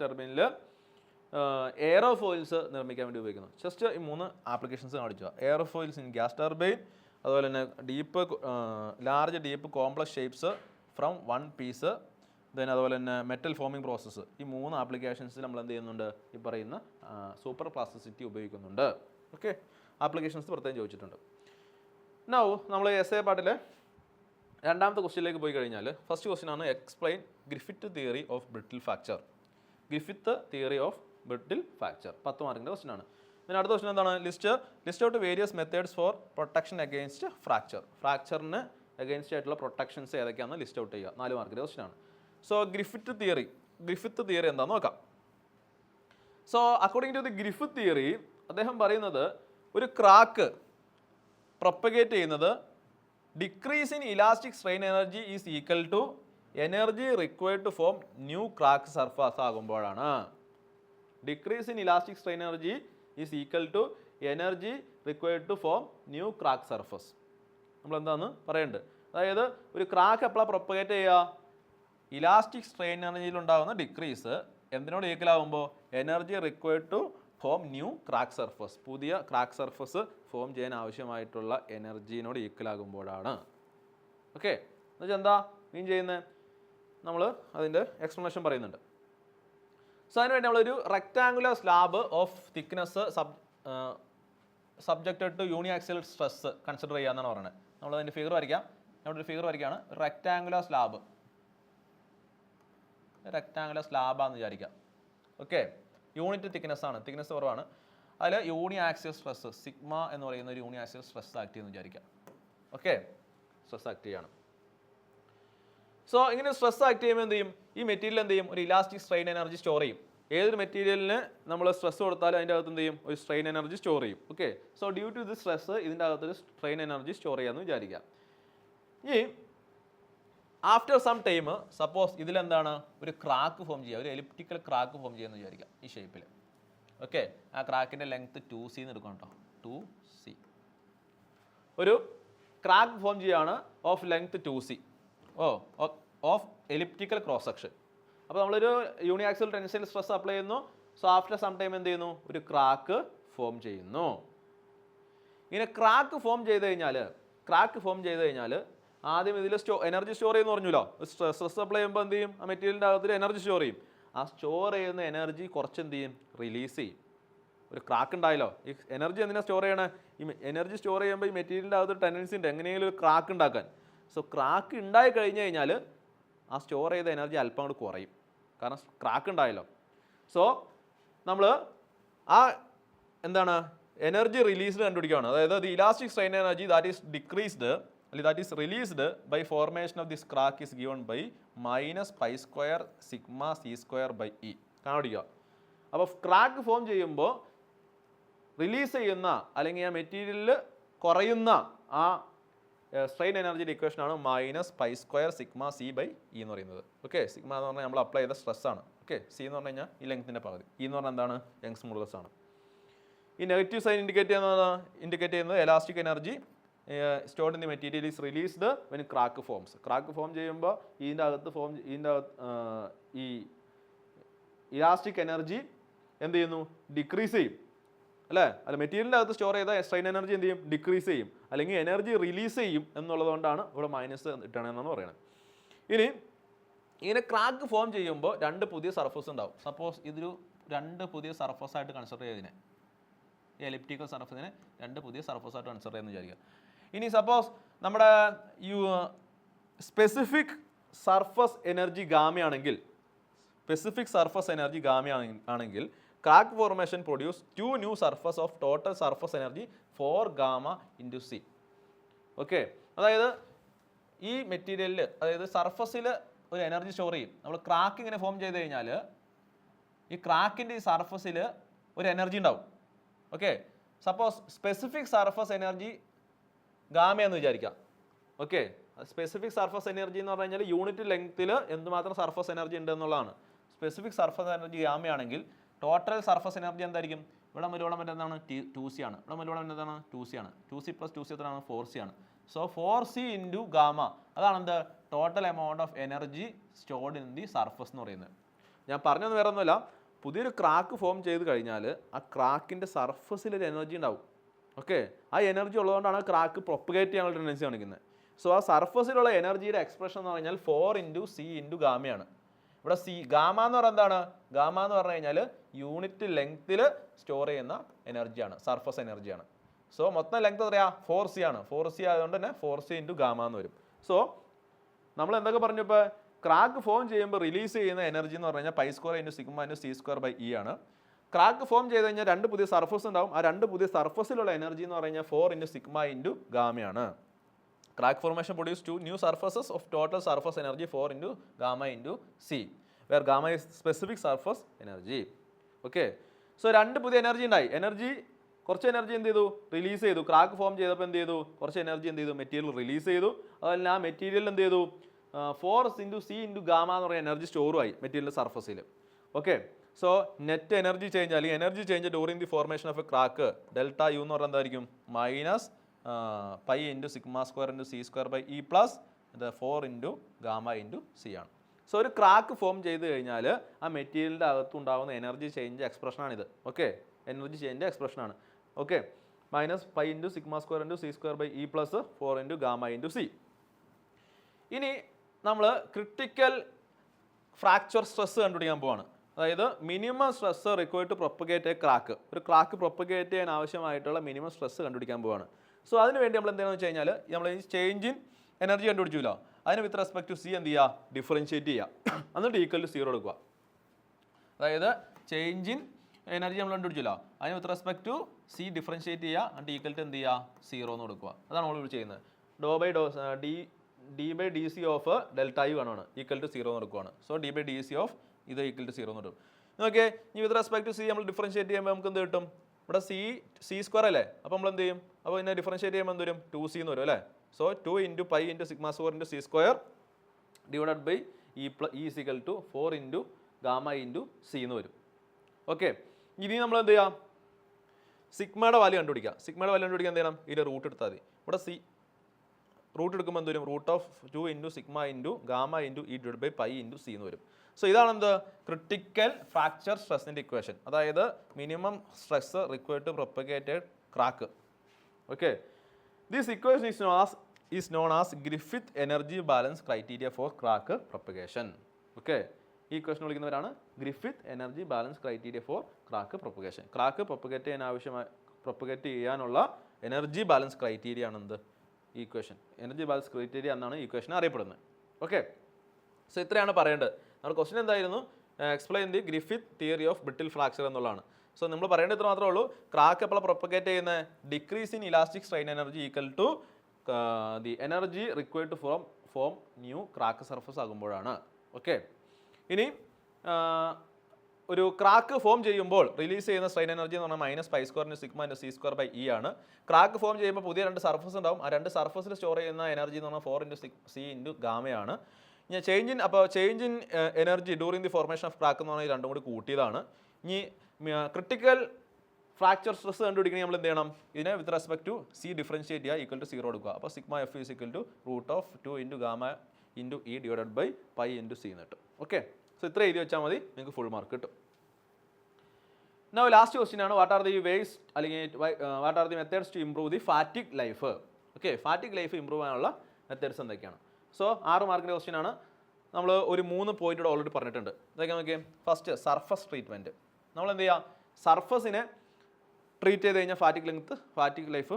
ടർബൈനിൽ എയറോഫോയിൽസ് നിർമ്മിക്കാൻ വേണ്ടി ഉപയോഗിക്കുന്നു. ജസ്റ്റ് ഈ 3 ആപ്ലിക്കേഷൻസ് കാണിച്ചു. എയറോഫോയിൽസ് ഇൻ ഗ്യാസ് ടർബൈൻ, അതുപോലെ തന്നെ large deep complex shapes from one piece, then അതുപോലെ തന്നെ മെറ്റൽ ഫോമിംഗ് പ്രോസസ്സ്. ഈ 3 ആപ്ലിക്കേഷൻസിൽ നമ്മൾ എന്ത് ചെയ്യുന്നുണ്ട്, ഈ പറയുന്ന സൂപ്പർ പ്ലാസ്റ്റിസിറ്റി ഉപയോഗിക്കുന്നുണ്ട്. ഓക്കെ, ആപ്ലിക്കേഷൻസ് പ്രത്യേകം ചോദിച്ചിട്ടുണ്ട്. നൗ നമ്മൾ എസ്എ പാർട്ടിലെ രണ്ടാമത്തെ ക്വസ്റ്റ്യനിലേക്ക് പോയി കഴിഞ്ഞാൽ ഫസ്റ്റ് ക്വസ്റ്റ്യൻ ആണ് explain Griffith theory of brittle fracture. 10 മാർക്കിൻ്റെ ക്വസ്റ്റ്യൻ ആണ്. പിന്നെ അടുത്ത ക്വസ്റ്റ്യൻ എന്താണ്, list out various methods for protection against ഫ്രാക്ചറിന് അഗെയിൻസ്റ്റ് ആയിട്ടുള്ള പ്രൊട്ടക്ഷൻസ് ഏതൊക്കെയാണെന്ന് ലിസ്റ്റ് ഔട്ട് ചെയ്യുക. 4 മാർക്കിൻ്റെ ക്വസ്റ്റ്യൻ ആണ്. സോ ഗ്രിഫിത്ത് തിയറി എന്താണെന്ന് നോക്കാം. So according to the Griffith theory, അദ്ദേഹം പറയുന്നത് ഒരു ക്രാക്ക് പ്രൊപ്പഗേറ്റ് ചെയ്യുന്നത് decrease in elastic strain energy is equal to energy required to form new crack surface ആകുമ്പോഴാണ്. Decrease in elastic strain energy is equal to energy required to form new crack surface. നമ്മൾ എന്താണെന്ന് പറയുന്നുണ്ട്. അതായത് ഒരു crack എപ്പോഴാണ് propagate ചെയ്യുക, elastic strain എനർജിയിൽ ഉണ്ടാകുന്ന ഡിക്രീസ് എന്തിനോട് ഈക്വൽ ആകുമ്പോൾ energy required to form new crack surface, പുതിയ ക്രാക്ക് സർഫസ് ഫോം ചെയ്യാൻ ആവശ്യമായിട്ടുള്ള എനർജിനോട് ഈക്വൽ ആകുമ്പോഴാണ്. ഓക്കെ, എന്നുവെച്ചാൽ എന്താ മീൻ ചെയ്യുന്നത്, നമ്മൾ അതിൻ്റെ എക്സ്പ്ലനേഷൻ പറയുന്നുണ്ട്. സോ അതിനുവേണ്ടി നമ്മളൊരു rectangular slab of thickness subjected to uniaxial stress consider ചെയ്യാമെന്നാണ് പറയുന്നത്. നമ്മൾ അതിൻ്റെ ഫിഗർ വരയ്ക്കാം. നമ്മുടെ ഒരു ഫിഗർ വരയ്ക്കുകയാണ്. റെക്ടാങ്കുലർ സ്ലാബാന്ന് വിചാരിക്കാം. ഓക്കെ, യൂണിറ്റ് തിക്നെസ് ആണ്, തിക്നെസ് കുറവാണ്. അതിൽ യൂണിയാക്സിയൽ സ്ട്രെസ് സിഗ്മ എന്ന് പറയുന്ന ഒരു യൂണിയാക്സിയൽ സ്ട്രെസ് ആക്ട് ചെയ്യുമെന്ന് വിചാരിക്കാം. ഓക്കെ, സ്ട്രെസ് ആക്ട് ചെയ്യാണ്. സോ ഇങ്ങനെ സ്ട്രെസ് ആക്ട് ചെയ്യുമ്പോൾ എന്ത് ചെയ്യും? ഈ മെറ്റീരിയൽ എന്ത് ചെയ്യും? ഒരു ഇലാസ്റ്റിക് സ്ട്രെയിൻ എനർജി സ്റ്റോർ ചെയ്യും. ഏതൊരു മെറ്റീരിയലിന് നമ്മൾ സ്ട്രെസ് കൊടുത്താലും അതിൻ്റെ അകത്ത് എന്ത് ചെയ്യും? ഒരു സ്ട്രെയിൻ എനർജി സ്റ്റോർ ചെയ്യും. Okay, so due to this stress ഇതിൻ്റെ അകത്തൊരു സ്ട്രെയിൻ എനർജി സ്റ്റോർ ചെയ്യാമെന്ന് വിചാരിക്കാം. ഈ ആഫ്റ്റർ സം ടൈം സപ്പോസ് ഇതിലെന്താണ് ഒരു ക്രാക്ക് ഫോം ചെയ്യുക, ഒരു എലിപ്റ്റിക്കൽ ക്രാക്ക് ഫോം ചെയ്യുമെന്ന് വിചാരിക്കാം ഈ ഷേപ്പിൽ. ഓക്കെ, ആ ക്രാക്കിൻ്റെ ലെങ്ത് 2c എന്ന് എടുക്കണം കേട്ടോ, 2c. ഒരു ക്രാക്ക് ഫോം ചെയ്യുകയാണ് of length 2c of elliptical cross section. അപ്പോൾ നമ്മളൊരു യൂണിയാക്സിയൽ ടെൻസൈൽ സ്ട്രെസ് അപ്ലൈ ചെയ്യുന്നു. സോ ആഫ്റ്റർ സം ടൈം എന്ത് ചെയ്യുന്നു? ഒരു ക്രാക്ക് ഫോം ചെയ്യുന്നു. ഇങ്ങനെ ക്രാക്ക് ഫോം ചെയ്ത് കഴിഞ്ഞാൽ ആദ്യം ഇതിൽ എനർജി സ്റ്റോർ ചെയ്യുന്നു പറഞ്ഞല്ലോ. സ്ട്രെസ് അപ്ലൈ ചെയ്യുമ്പോൾ എന്ത് ചെയ്യും? ആ മെറ്റീരിയലിൻ്റെ അകത്തിൽ എനർജി സ്റ്റോർ ചെയ്യും. ആ സ്റ്റോർ ചെയ്യുന്ന എനർജി കുറച്ച് എന്ത് ചെയ്യും? റിലീസ് ചെയ്യും. ഒരു ക്രാക്ക് ഉണ്ടായല്ലോ, ഈ എനർജി എന്തിനാണ് സ്റ്റോർ ചെയ്യണേ? ഈ എനർജി സ്റ്റോർ ചെയ്യുമ്പോൾ ഈ മെറ്റീരിയലിൻ്റെ അകത്ത് ടെൻഡൻസി ഉണ്ട് എങ്ങനെയെങ്കിലും ഒരു ക്രാക്ക് ഉണ്ടാക്കാൻ. സോ ക്രാക്ക് ഉണ്ടായി കഴിഞ്ഞ് കഴിഞ്ഞാൽ ആ സ്റ്റോർ ചെയ്ത എനർജി അല്പം കൂടി കുറയും, കാരണം ക്രാക്ക് ഉണ്ടായല്ലോ. സോ നമ്മൾ ആ എന്താണ് എനർജി റിലീസ്ഡ് കണ്ടുപിടിക്കുകയാണ്. അതായത് the elastic strain energy that is decreased that is released by formation of this crack is given by minus pi square sigma c square by e. കാണുക. അപ്പോൾ ക്രാക്ക് ഫോം ചെയ്യുമ്പോൾ release ചെയ്യുന്ന അല്ലെങ്കിൽ ആ മെറ്റീരിയലിൽ കുറയുന്ന ആ സ്ട്രെയിൻ എനർജിയുടെ ഇക്വേഷനാണ് minus pi square sigma c by E എന്ന് പറയുന്നത്. ഓക്കെ, സിഗ്മ എന്ന് പറഞ്ഞാൽ നമ്മൾ അപ്ലൈ ചെയ്ത സ്ട്രെസ് ആണ്. ഓക്കെ, സി എന്ന് പറഞ്ഞു കഴിഞ്ഞാൽ ഈ ലെങ്ത്തിൻ്റെ പകുതി, ഇ എന്ന് പറഞ്ഞാൽ എന്താണ്? യങ്സ് മോഡുലസ് ആണ്. ഈ നെഗറ്റീവ് സൈൻ ഇൻഡിക്കേറ്റ് ചെയ്യുന്നത് elastic energy stored in the material is released when crack forms. Crack form ചെയ്യുമ്പോൾ ഇതിൻ്റെ അകത്ത് ഈ ഇലാസ്റ്റിക് എനർജി എന്ത് ചെയ്യുന്നു? ഡിക്രീസ് ചെയ്യും അല്ലേ? അല്ല, മെറ്റീരിയലിൻ്റെ അകത്ത് സ്റ്റോർ ചെയ്ത സ്ട്രെയിൻ എനർജി എന്ത് ചെയ്യും? ഡിക്രീസ് ചെയ്യും, അല്ലെങ്കിൽ എനർജി റിലീസ് ചെയ്യും എന്നുള്ളതുകൊണ്ടാണ് ഇവിടെ മൈനസ് ഇട്ടണമെന്നാണ് പറയുന്നത്. ഇനി ഇങ്ങനെ ക്രാക്ക് ഫോം ചെയ്യുമ്പോൾ രണ്ട് പുതിയ സർഫസ് ഉണ്ടാവും. സപ്പോസ് ഇതൊരു രണ്ട് പുതിയ സർഫസായിട്ട് കൺസിഡർ ചെയ്തതിനെ, ഈ എലിപ്റ്റിക്കൽ സർഫസിനെ രണ്ട് പുതിയ സർഫസായിട്ട് കൺസിഡർ ചെയ്യുമെന്ന് വിചാരിക്കുക. ഇനി സപ്പോസ് നമ്മുടെ സ്പെസിഫിക് സർഫസ് എനർജി ഗാമയാണെങ്കിൽ crack formation produce 2 new surface of total surface energy 4 gamma into c. Okay, അതായത് ഈ മെറ്റീരിയലിൽ, അതായത് സർഫസിൽ ഒരു എനർജി സ്റ്റോർ ചെയ്യും. നമ്മൾ ക്രാക്ക് ഇങ്ങനെ ഫോം ചെയ്ത് കഴിഞ്ഞാൽ ഈ ക്രാക്കിൻ്റെ ഈ സർഫസിൽ ഒരു എനർജി ഉണ്ടാവും. Okay, suppose specific surface energy ഗാമയെന്ന് വിചാരിക്കാം. ഓക്കെ, സ്പെസിഫിക് സർഫസ് എനർജി എന്ന് പറഞ്ഞു കഴിഞ്ഞാൽ യൂണിറ്റ് ലെങ്ത്തിൽ എന്തുമാത്രം സർഫസ് എനർജി ഉണ്ട് എന്നുള്ളതാണ്. സ്പെസിഫിക് സർഫസ് എനർജി ഗാമയാണെങ്കിൽ ടോട്ടൽ സർഫസ് എനർജി എന്തായിരിക്കും? ഇവിടെ മുതലോളം എന്താണ്? 2c ആണ്. ഇവിടെ മുതലോളം എന്താണ്? 2c ആണ്. 2c + 2c എത്രയാണ്? 4c ആണ്. സോ 4c ഇൻറ്റു ഗാമ, അതാണ് എന്ത്? Total amount of energy stored in the surface എന്ന് പറയുന്നത്. ഞാൻ പറഞ്ഞത് വേറെ ഒന്നുമില്ല, പുതിയൊരു ക്രാക്ക് ഫോം ചെയ്ത് കഴിഞ്ഞാൽ ആ ക്രാക്കിൻ്റെ സർഫസിലൊരു എനർജി ഉണ്ടാവും. ഓക്കെ, ആ എനർജി ഉള്ളതുകൊണ്ടാണ് ക്രാക്ക് പ്രൊപ്പഗേറ്റ് ചെയ്യാനുള്ള ടെൻഡൻസി കാണിക്കുന്നത്. സോ ആ സർഫസിലുള്ള എനർജിയുടെ എക്സ്പ്രഷൻ എന്ന് പറഞ്ഞാൽ 4 ഇൻറ്റു സി ഇൻറ്റു ഗാമയാണ്. ഇവിടെ ഗാമ എന്ന് പറഞ്ഞാൽ എന്താണ്? ഗാമ എന്ന് പറഞ്ഞു കഴിഞ്ഞാൽ യൂണിറ്റ് ലെങ്ത്തിൽ സ്റ്റോർ ചെയ്യുന്ന എനർജിയാണ്, സർഫസ് എനർജിയാണ്. സോ മൊത്തം ലെങ്ത് എത്രയാ? 4c ആണ്. 4c ആയതുകൊണ്ട് തന്നെ 4c ഇൻറ്റു ഗാമ എന്ന് വരും. സോ നമ്മൾ എന്തൊക്കെ പറഞ്ഞപ്പോൾ ക്രാക്ക് ഫോം ചെയ്യുമ്പോൾ റിലീസ് ചെയ്യുന്ന എനർജി എന്ന് പറഞ്ഞു കഴിഞ്ഞാൽ pi square into sigma into C square by E ആണ്. ക്രാക്ക് ഫോം ചെയ്ത് കഴിഞ്ഞാൽ രണ്ട് പുതിയ സർഫസ് ഉണ്ടാവും. ആ രണ്ട് പുതിയ സർഫസിലുള്ള എനർജി എന്ന് പറഞ്ഞു കഴിഞ്ഞാൽ 4 ഇൻറ്റു സിഗ്മ ഇൻറ്റു ഗാമയാണ്. Crack formation produce 2 new surfaces of total surface energy 4 into gamma into c, where gamma is specific surface energy. Okay, so രണ്ട് പുതിയ എനർജി ഉണ്ടായി. കുറച്ച് എനർജി എന്ത് ചെയ്തു? റിലീസ് ചെയ്തു. ക്രാക്ക് ഫോം ചെയ്തപ്പോൾ എന്ത് ചെയ്തു? കുറച്ച് എനർജി എന്ത് ചെയ്തു? മെറ്റീരിയൽ റിലീസ് ചെയ്തു. അതല്ല, ആ മെറ്റീരിയൽ എന്ത് ചെയ്തു? 4 ഇൻറ്റു സി ഇൻറ്റു ഗാമ എന്ന് പറയുന്ന എനർജി സ്റ്റോറുമായി മെറ്റീരിയൽ സർഫസിൽ. Okay, so net energy change അല്ലെങ്കിൽ energy change during the formation of a crack delta U എന്ന് പറഞ്ഞാൽ എന്തായിരിക്കും? Minus pi into sigma square into C square by E plus 4 into gamma into c ആണ്. So ഒരു crack form ചെയ്ത് കഴിഞ്ഞാൽ ആ മെറ്റീരിയലിൻ്റെ അകത്തുണ്ടാകുന്ന എനർജി ചേഞ്ച് എക്സ്പ്രഷനാണിത്. ഓക്കെ, എനർജി ചേഞ്ച് എക്സ്പ്രഷനാണ്. Okay, minus pi into sigma square into C square by E plus 4 into gamma into C. ഇനി നമ്മൾ ക്രിട്ടിക്കൽ ഫ്രാക്ചർ സ്ട്രെസ് കണ്ടുപിടിക്കാൻ പോവാണ്. അതായത് minimum stress required to propagate a crack. ഒരു crack propagate ചെയ്യാൻ ആവശ്യമായിട്ടുള്ള minimum stress കണ്ടുപിടിക്കാൻ പോവാണ്. സോ അതിന് വേണ്ടി നമ്മൾ എന്താണെന്ന് വെച്ച് കഴിഞ്ഞാൽ നമ്മൾ ഈ ചേഞ്ച് ഇൻ എനർജി കണ്ടുപിടിച്ചില്ല, അതിന് വിത്ത് റെസ്പെക്ട് ടു സി എന്ത് ചെയ്യുക, ഡിഫറൻഷിയേറ്റ് ചെയ്യുക, എന്നിട്ട് ഈക്വൽ ടു 0 എടുക്കുക. അതായത് ചേഞ്ച് ഇൻ എനർജി നമ്മൾ കണ്ടുപിടിച്ചില്ല, അതിന് with respect to C differentiate ചെയ്യുക, എന്നിട്ട് ഈക്വൽ ടു എന്ത് ചെയ്യുക, 0 എന്ന് കൊടുക്കുക. അതാണ് നമ്മൾ ചെയ്യുന്നത്. D by D C of delta U ആണ് ഈക്വൽ ടു 0 എന്ന് എടുക്കുകയാണ്. So D by D C of ഇത് ഈക്വൽ ടു 0 എന്ന് എടുക്കും. ഓക്കെ, ഇനി വിത്ത് റെസ്പെക്ട് ടു സി നമ്മൾ ഡിഫറൻഷിയേറ്റ് ചെയ്യുമ്പോൾ നമുക്ക് എന്ത് കിട്ടും? ഇവിടെ സി സ്ക്വയർ അല്ലേ, അപ്പോൾ നമ്മൾ എന്ത് ചെയ്യും? അപ്പോൾ ഇതിനെ ഡിഫറൻഷിയേറ്റ് ചെയ്യുമ്പോൾ എന്ത് വരും? 2c എന്ന് വരും അല്ലേ. So 2 × pi × sigma square × C square divided by E is equal to 4 × gamma × C എന്ന് വരും. ഓക്കെ, ഇനി നമ്മൾ എന്ത് ചെയ്യാം? സിഗ്മയുടെ വാല്യൂ കണ്ടുപിടിക്കാം. സിഗ്മയുടെ വാല്യൂ കണ്ടുപിടിക്കാൻ എന്ത് ചെയ്യണം? ഇതിൻ്റെ റൂട്ട് എടുത്താൽ മതി. ഇവിടെ റൂട്ട് എടുക്കുമ്പോൾ എന്ത് വരും? Root of 2 × sigma × gamma × E divide by pi × C എന്ന് വരും. സോ ഇതാണ് എന്ത്? ക്രിട്ടിക്കൽ ഫ്രാക്ചർ സ്ട്രെസ്സിൻ്റെ ഇക്വേഷൻ. അതായത് minimum stress required to propagated crack. Okay, this equation is known as Griffith energy balance criteria for crack propagation. Okay, ഈ equation വിളിക്കുന്നവരാണ് Griffith energy balance criteria for crack propagation. Crack propagate ചെയ്യാനുള്ള energy balance criteria ആണ് എന്ത്? ഈ equation. Energy balance criteria എന്നാണ് ഈ equation അറിയപ്പെടുന്നത്. Okay, so ഇത്രയാണ് പറയേണ്ടത്. നമ്മുടെ ക്വസ്റ്റൻ എന്തായിരുന്നു? Explain the Griffith theory of brittle fracture എന്നുള്ളതാണ്. സോ നമ്മൾ പറയേണ്ടത് ഇത്ര മാത്രമേ ഉള്ളൂ. ക്രാക്ക് എപ്പോൾ പ്രൊപ്പഗേറ്റ് ചെയ്യുന്ന decrease in elastic strain energy equal to the energy required to form new crack surface ആകുമ്പോഴാണ്. ഓക്കെ, ഇനി ഒരു ക്രാക്ക് ഫോം ചെയ്യുമ്പോൾ റിലീസ് ചെയ്യുന്ന സ്ട്രെയിൻ എനർജി എന്ന് പറഞ്ഞാൽ -π² × sigma × C square by E ആണ്. ക്രാക്ക് ഫോം ചെയ്യുമ്പോൾ പുതിയ 2 സർഫസ് ഉണ്ടാവും. ആ 2 സർഫസിൽ സ്റ്റോർ ചെയ്യുന്ന എനർജി എന്ന് പറഞ്ഞാൽ 4 × സി × ഗാമയാണ്. ഇനി change in energy during the formation of crack എന്ന് പറഞ്ഞാൽ രണ്ടും കൂടി കൂട്ടിയതാണ്. ഇനി ക്രിട്ടിക്കൽ ഫ്രാക്ചർ സ്ട്രെസ് കണ്ടുപിടിക്കണമെങ്കിൽ നമ്മൾ എന്ത് ചെയ്യണം? ഇതിനെ with respect to C differentiate ചെയ്യുക, ഈക്വൽ ടു 0 എടുക്കുക. അപ്പോൾ sigma F is equal to root of 2 × gamma × E divided by pi × C എന്ന് കിട്ടും. ഓക്കെ, സോ ഇത്ര എഴുതി വെച്ചാൽ മതി, നിങ്ങൾക്ക് ഫുൾ മാർക്ക് കിട്ടും. നൗ ലാസ്റ്റ് ക്വസ്റ്റ്യൻ ആണ്, വാട്ട് ആർ ദി വേസ് അല്ലെങ്കിൽ what are the methods to improve the fatigue life. Okay, fatigue life improve ചെയ്യാനുള്ള മെത്തേഡ്സ് എന്തൊക്കെയാണ്? സോ 6 മാർക്കിൻ്റെ ക്വസ്റ്റ്യൻ ആണ്. നമ്മൾ ഒരു 3 പോയിന്റ് ഓൾറെഡി പറഞ്ഞിട്ടുണ്ട്. ഇതൊക്കെ നോക്കിയാൽ ഫസ്റ്റ് സർഫസ് ട്രീറ്റ്മെൻറ്റ്. നമ്മൾ എന്ത് ചെയ്യുക? സർഫസിനെ ട്രീറ്റ് ചെയ്ത് കഴിഞ്ഞാൽ ഫാറ്റിക് ലൈഫ്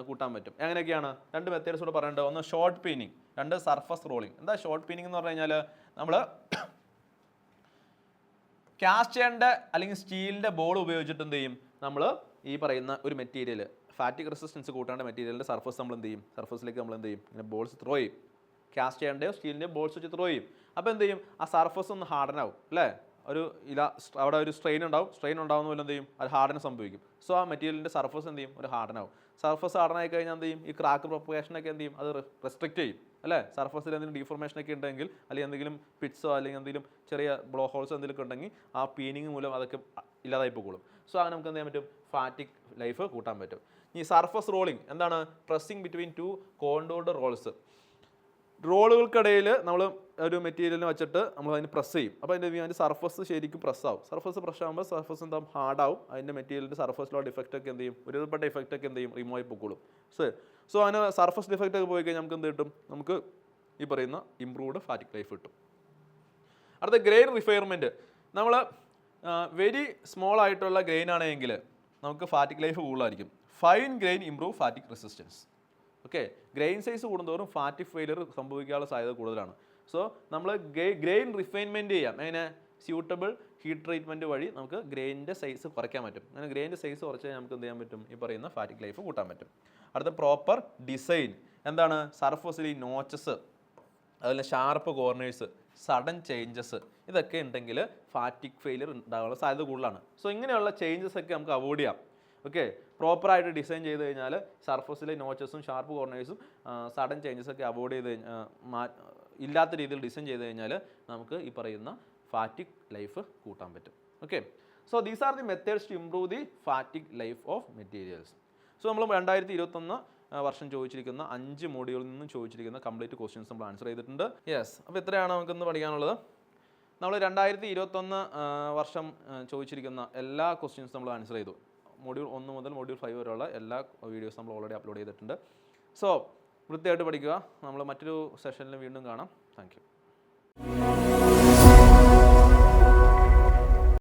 കൂട്ടാൻ പറ്റും. എങ്ങനെയൊക്കെയാണ്? 2 മെത്തേഡ്സ് കൂടെ പറയുന്നുണ്ട്. ഒന്ന് ഷോർട്ട് പീനിങ്, 2 സർഫസ് റോളിങ്. എന്താ ഷോർട്ട് പീനിങ് എന്ന് പറഞ്ഞു കഴിഞ്ഞാൽ നമ്മൾ കാസ്റ്റേണിൻ്റെ അല്ലെങ്കിൽ സ്റ്റീലിൻ്റെ ബോൾ ഉപയോഗിച്ചിട്ട് എന്ത് ചെയ്യും? നമ്മൾ ഈ പറയുന്ന ഒരു മെറ്റീരിയൽ ഫാറ്റിക് റെസിസ്റ്റൻസ് കൂട്ടാണ്ട മെറ്റീരിയലിൻ്റെ സർഫസ് നമ്മൾ എന്ത് ചെയ്യും? സർഫസിലേക്ക് നമ്മൾ എന്ത് ചെയ്യും? ഇങ്ങനെ ബോൾസ് ത്രോ ചെയ്യും. കാസ്റ്റേണിൻ്റെയോ സ്റ്റീലിൻ്റെയോ ബോൾസ് വെച്ച് ത്രോ ചെയ്യും. അപ്പോൾ എന്ത് ചെയ്യും? ആ സർഫസ് ഒന്ന് ഹാർഡൻ ആവും അല്ലേ? അവിടെ ഒരു സ്ട്രെയിൻ ഉണ്ടാവുന്ന പോലെ എന്ത് ചെയ്യും? അത് ഹാർഡൻ സംഭവിക്കും. സോ ആ മെറ്റീരിയലിൻ്റെ സർഫസ് എന്ത് ചെയ്യും? ഒരു ഹാർഡൻ ആവും. സർഫസ് ഹാർഡൻ ആയി കഴിഞ്ഞാൽ എന്ത് ചെയ്യും? ഈ ക്രാക്ക് പ്രൊപ്പഗേഷനൊക്കെ എന്ത് ചെയ്യും? അത് റെസ്ട്രിക്റ്റ് ചെയ്യും അല്ലേ? സർഫസിൽ എന്തെങ്കിലും ഡീഫോർമേഷനൊക്കെ ഉണ്ടെങ്കിൽ, അല്ലെങ്കിൽ എന്തെങ്കിലും പിറ്റ്സോ അല്ലെങ്കിൽ എന്തെങ്കിലും ചെറിയ ബ്ലോ ഹോൾസോ എന്തെങ്കിലും ഉണ്ടെങ്കിൽ ആ പീനിങ് മൂലം അതൊക്കെ ഇല്ലാതായി പോകും. സോ അങ്ങനെ നമുക്ക് എന്ത് ചെയ്യാൻ പറ്റും? ഫാറ്റിക് ലൈഫ് കൂട്ടാൻ പറ്റും. ഈ സർഫസ് റോളിംഗ് എന്താണ്? Pressing between 2 contoured rolls. റോളുകൾക്കിടയിൽ നമ്മൾ ഒരു മെറ്റീരിയലിന് വെച്ചിട്ട് നമ്മൾ അതിന് പ്രസ് ചെയ്യും. അപ്പോൾ അതിൻ്റെ സർഫസ് ശരിക്കും പ്രസ്സാവും. സർഫസ് പ്രസ് ആകുമ്പോൾ സർഫസ് എന്താ? ഹാർഡാവും. അതിൻ്റെ മെറ്റീരിയലിൻ്റെ സർഫസിലുള്ള ഡിഫക്റ്റ് ഒക്കെ എന്ത് ചെയ്യും? ഒരുപാട് ഡിഫക്റ്റ് ഒക്കെ എന്ത് ചെയ്യും? റിമൂവ് ആയി പൊക്കോളും. സോ അതിന് സർഫസ് ഡിഫക്റ്റ് ഒക്കെ പോയി കഴിഞ്ഞാൽ നമുക്ക് എന്ത് കിട്ടും? നമുക്ക് ഈ പറയുന്ന ഇംപ്രൂവ്ഡ് ഫാറ്റിക് ലൈഫ് കിട്ടും. അടുത്ത ഗ്രെയിൻ റിഫൈൻമെൻറ്റ്. നമ്മൾ വെരി സ്മോൾ ആയിട്ടുള്ള ഗ്രെയിൻ ആണെങ്കിൽ നമുക്ക് ഫാറ്റിക് ലൈഫ് കൂടുതലായിരിക്കും. Fine grain improve ഫാറ്റിക് resistance. Okay, grain size കൂടുന്തോറും ഫാറ്റിക് ഫെയിലിയർ സംഭവിക്കാനുള്ള സാധ്യത കൂടുതലാണ്. സോ നമ്മൾ ഗ്രെയിൻ റിഫൈൻമെൻറ്റ് ചെയ്യാം. അങ്ങനെ സ്യൂട്ടബിൾ ഹീറ്റ് ട്രീറ്റ്മെൻറ്റ് വഴി നമുക്ക് ഗ്രെയിനിൻ്റെ സൈസ് കുറയ്ക്കാൻ പറ്റും. അങ്ങനെ ഗ്രെയിനിൻ്റെ സൈസ് കുറച്ച് കഴിഞ്ഞാൽ നമുക്ക് എന്ത് ചെയ്യാൻ പറ്റും? ഈ പറയുന്ന ഫാറ്റിക് ലൈഫ് കൂട്ടാൻ പറ്റും. അടുത്ത പ്രോപ്പർ ഡിസൈൻ. എന്താണ്? സർഫസിൽ ഈ നോച്ചസ്, അതുപോലെ ഷാർപ്പ് കോർണേഴ്സ്, സഡൻ ചേഞ്ചസ്, ഇതൊക്കെ ഉണ്ടെങ്കിൽ ഫാറ്റിക് ഫെയിലിയർ ഉണ്ടാകാനുള്ള സാധ്യത കൂടുതലാണ്. സോ ഇങ്ങനെയുള്ള ചേഞ്ചസ് ഒക്കെ നമുക്ക് അവോയ്ഡ് ചെയ്യാം. ഓക്കെ, പ്രോപ്പറായിട്ട് ഡിസൈൻ ചെയ്ത് കഴിഞ്ഞാൽ സർഫസിലെ നോച്ചസും ഷാർപ്പ് കോർണേഴ്സും സഡൻ ചേഞ്ചസ് ഒക്കെ അവോയ്ഡ് ചെയ്ത് ഇല്ലാത്ത രീതിയിൽ ഡിസൈൻ ചെയ്ത് കഴിഞ്ഞാൽ നമുക്ക് ഈ പറയുന്ന ഫാറ്റിക് ലൈഫ് കൂട്ടാൻ പറ്റും. Okay, so these are the methods to improve the fatigue life of materials. So നമ്മൾ 2021 വർഷം ചോദിച്ചിരിക്കുന്ന 5 മോഡ്യൂളിൽ നിന്നും ചോദിച്ചിരിക്കുന്ന കംപ്ലീറ്റ് ക്വസ്റ്റ്യൻസ് നമ്മൾ ആൻസർ ചെയ്തിട്ടുണ്ട്. യെസ്, അപ്പോൾ ഇത്രയാണ് നമുക്കിന്ന് പഠിക്കാനുള്ളത്. നമ്മൾ 2021 വർഷം ചോദിച്ചിരിക്കുന്ന എല്ലാ ക്വസ്റ്റ്യൻസും നമ്മൾ ആൻസർ ചെയ്തു. മൊഡ്യൂൾ 1 മുതൽ മൊഡ്യൂൾ 5 വരെയുള്ള എല്ലാ വീഡിയോസും നമ്മൾ ഓൾറെഡി അപ്ലോഡ് ചെയ്തിട്ടുണ്ട്. സോ വൃത്തിയായിട്ട് പഠിക്കുക. നമ്മൾ മറ്റൊരു സെഷനിൽ വീണ്ടും കാണാം. Thank you.